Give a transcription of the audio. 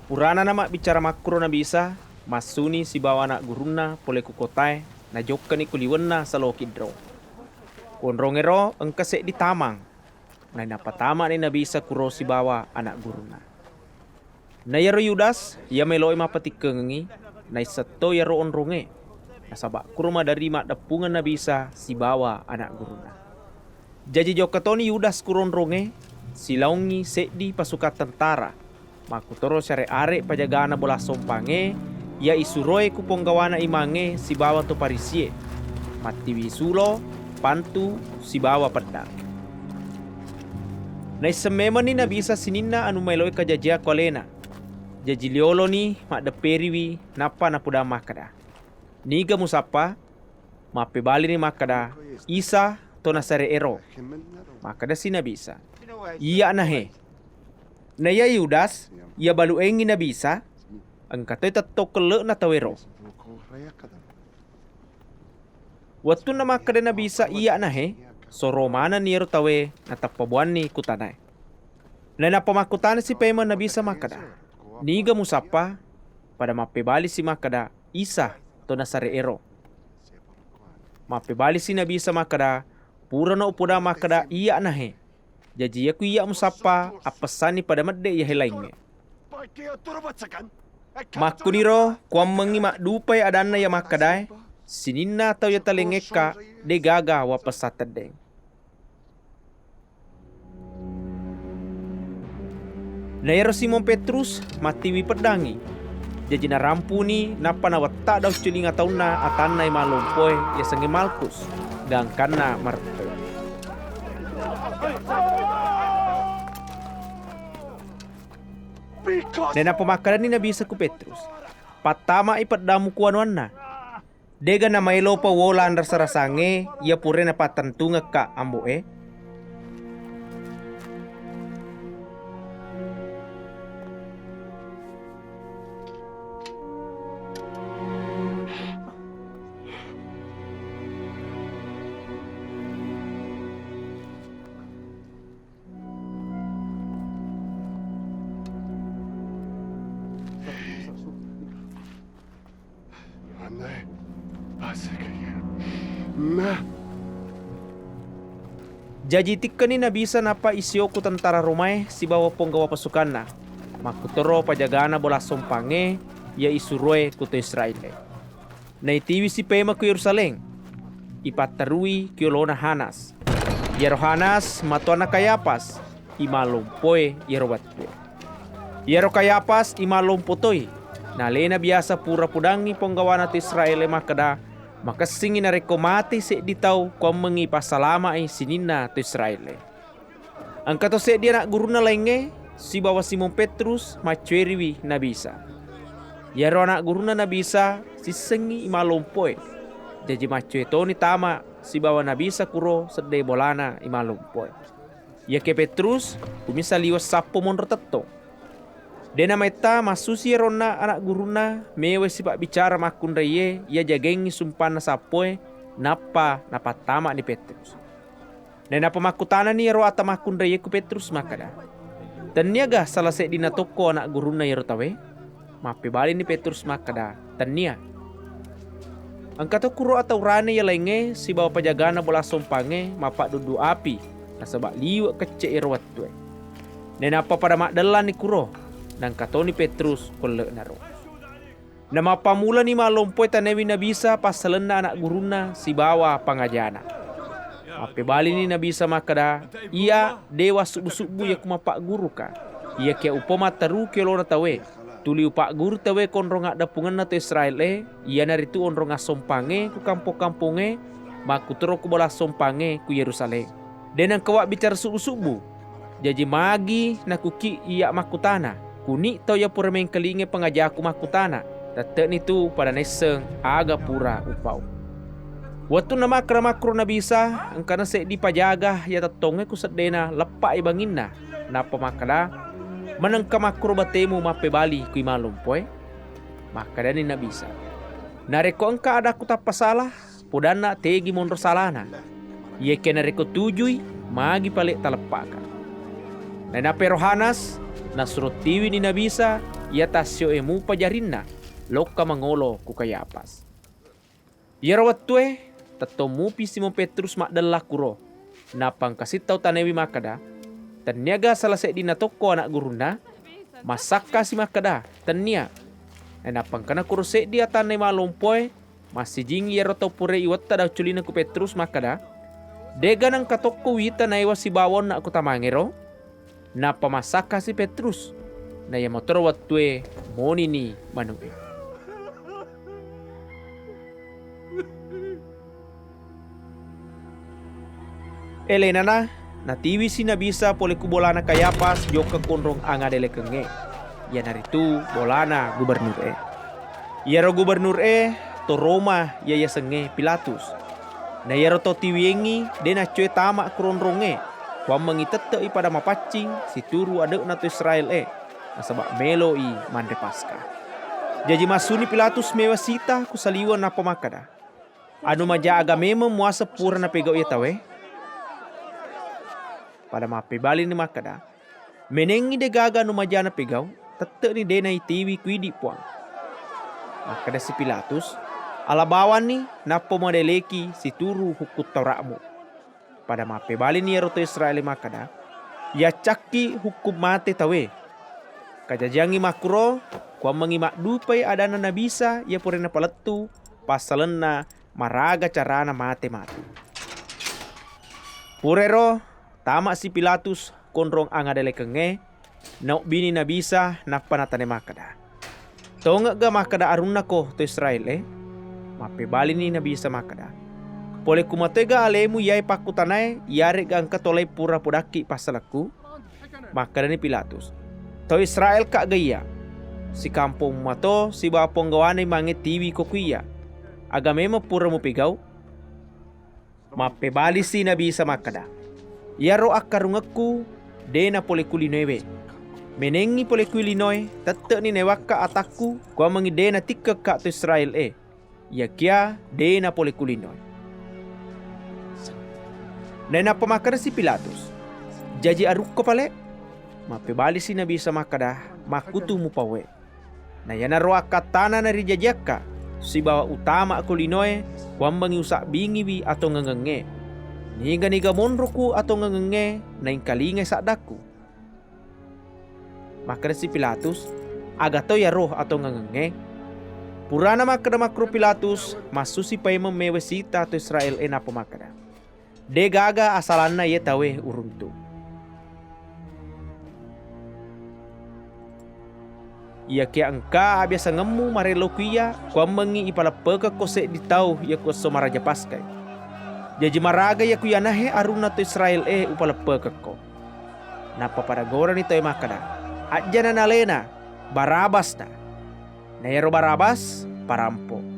Purana nama bicara makro na bisa, masuni si bawa anak guruna pole ku kotai, na jokka ni kuliwenna sa lokidro. Konrongero engkasek di tamang, na napatama ni nabisa kuro si bawa anak guruna. Na yaro Yudas, ya meloi mapatikengi, na isato yaro onronge, nasaba kurma dari mak dapungan nabisa si bawa anak guruna. Jadi jokatoni Yudas kuron ronge, silaungi sedi pasukan tentara, makutoro syare are pajagana bola sompange, ya isuroe kuponggawana imange si bawa to parisie, mati wisulo, pantu si bawa pedang. Na isemema ni nabisa sininna anu meloi kajajia kolena, jajiliolo ni mak deperiwi napa napuda makada. Niga musapa, mape bali ni makada, isa to nasare ero, makada si nabisa. Iya nahe. Na ya Yudas, ya balu engi nabisa, angkatoy tatto kele na tawero. Waktu na makada nabisa iya nahe, so romana niero tawe na tapabuan ni kutanay. Na napamakutan si pema nabisa makada. Niga musapa, pada mape bali si makada, isa to nasare ero. Mape bali si nabisa makada, pura na upuda makada iya nahe. Jadi aku iya musapa apesani pada medde ya helainge. Makuniro kuam mengi mak dupai adanna ya makadai, sininna atau ya talengeka de gaga wa pesatedeng. Nairo Simon Petrus matiwi pedangi. Jadi na rampuni napa na watta daw culinga tauna atanna malompoe ya senge Malkus gangkanna marte. Dan apa makanan ni nabisa ku Petrus. Patama ipat damu kuanwanna. Dega na mailo pa wola andar sarasange ia pure na patantunga ka amboe. Jaji tikkani na bisa napa isyo ku tentara Romae si bawa ponggawa pasukanna. Makutoro pajagana bola sompange ya isuroe kuto Israel. Na itiwi si pema ku Yerusalem. Ipatarui kiolona Hanas. Yero Hanas matuana Kayapas imalompoe yero batwe. Yero Kayapas imalompotoi. Na lena biasa pura pudangi ponggawana to Israel makada makasingi na rekomati se ditau kuam mengi pasalama ay sinina to Israel. Ang kato se dia nak guru na lenge si bawa Simon Petrus macueriwi nabisa. Yaro anak guru na nabisa si sengi imalompoe. Jadi macueto ni tama si bawa nabisa kuro sedde bolana imalompoe. Ya ke Petrus kumisa liwas sapo mon retetto. Dena meta masusi rona anak guruna mewe si pak bicara makun reye ia jagengi sumpana sapoe napa tama ni Petrus. Dena pemakutana ni ro ata makun reye ku Petrus makada. Teniaga salah se dina toko anak guruna yero tawe. Mape bali ni Petrus makada. Tenia. Angkato kuro atau rane ya lenge si bawa pajagana bola sompange mapak dudu api nasabak liwa kece ero watue. Dena apa pada makdalan ni kuro. Dan katoni Petrus kolek naro. Nama pamula ni malompoy tanewi nabisa pasalena anak guruna si bawa pangajana. Ape bali ni nabisa makada ia dewa subu-subu ya kumapak guru ka. Ia ke upoma taru ke lona tawe. Tuli upak guru tawe konrong ada pungan na to Israel ia naritu onrong asompange ku kampo-kamponge makutro ku bola sompange ku Yerusalem. Dan ang kawak bicara subu-subu. Jadi magi nakuki ia makutana. Kuni tau ya pura main kelinge pengajaku makutana. Tatek nitu pada neseng aga pura upau. Waktu nama makro na bisa engkana se di pajaga ya tatonge ku sedena lepak ibanginna. Napa makada menengka makro batemu mape bali ku imalompoe. Makada ni na bisa. Nareko engka ada ku tapa salah podana tegi mondro salana. Ye ke nareko tujui magi palik talepaka. Na pero Hanas nasrotiwi ni nabisa ia tasyo emu pajarinna loka mangolo ku Kayapas. Ia rawatue tatomupi Simon Petrus makdala kuro napang kasitaw tanewi makada taniaga salasai dina toko anak gurunda masaka si makada tania napang kana kuruse dia tanai malompoy masih jingi ia roto pure iwata daw culina ku Petrus makada dega nang katoko wita na iwa si bawon na kutamangero na pamasaka si Petrus na ia motor watue moni ni manue. Elena na tiwi si nabisa pole ku bolana Kayapas joka konrong anga dele kenge. Ya naritu bolana gubernur e. Ya ro gubernur e to Roma ya senge Pilatus. Na ya ro to tiwiengi dena cue tama kronronge. Wa mangitete pada mapacing si turu adek na to Israel e. Nasabak melo i mande Paskah. Jaji masuni Pilatus mewasita ku saliwan na pamakada. Anu maja aga memang muasa pura na pegau ya tawe. Pada mape bali ni makada menengi de gaga no majana pegau tette ni de na itiwi kuidi puang makada si Pilatus ala bawan ni napo modeleki si turu hukut Tauratmu pada mape bali ni roto Israel makada ya cakki hukum mate tawe kajajangi makro kwa mengimak dupai adana nabisa ya purena paletu pasalenna maraga carana mate purero tama si Pilatus konrong anga dele kenge na bini na bisa na panatane makada. Tonga ga makada arunna ko to Israel mape bali ni na bisa makada. Pole kumatega alemu yai pakutanai yare gang katolay pura pudaki pasalaku makada ni Pilatus. To Israel ka gaya si kampung mato si bapong gawane mangit tiwi ko kuya. Aga mema pura mo pigaw mape bali si na bisa makada. Yaro akarungaku dena pole kulinewe. Menengi pole kulinoy tette ni newaka ataku kwa mangi dena tikka ka to Israel Ya kia dena pole kulinoy. Nena pamakada si Pilatus. Jaji arukko pale. Mape bali si nabi sa makada makutu mu pawe. Na yana roa katana na rijajaka si bawa utama kulinoy kwa mangi usak bingiwi atau ngengenge. Niga monroku atau ngengenge na ingkalinga sakdaku. Makada si Pilatus agato ya roh atau ngengenge. Purana makada makro Pilatus masusi pay memewesita atau Israel na pemakada. De gaga asalanna ye tawe uruntu. Ia kia angka abiasa ngemu marelo kuya kwa mengi ipalapeka kose ditau ya koso maraja Paskai. Jaji maraga ya kuyanahe aruna to Israel upalapeka ko. Napa pada gora ni toy makada. Ajana nalena Barabas na. Nayaro Barabas parampo.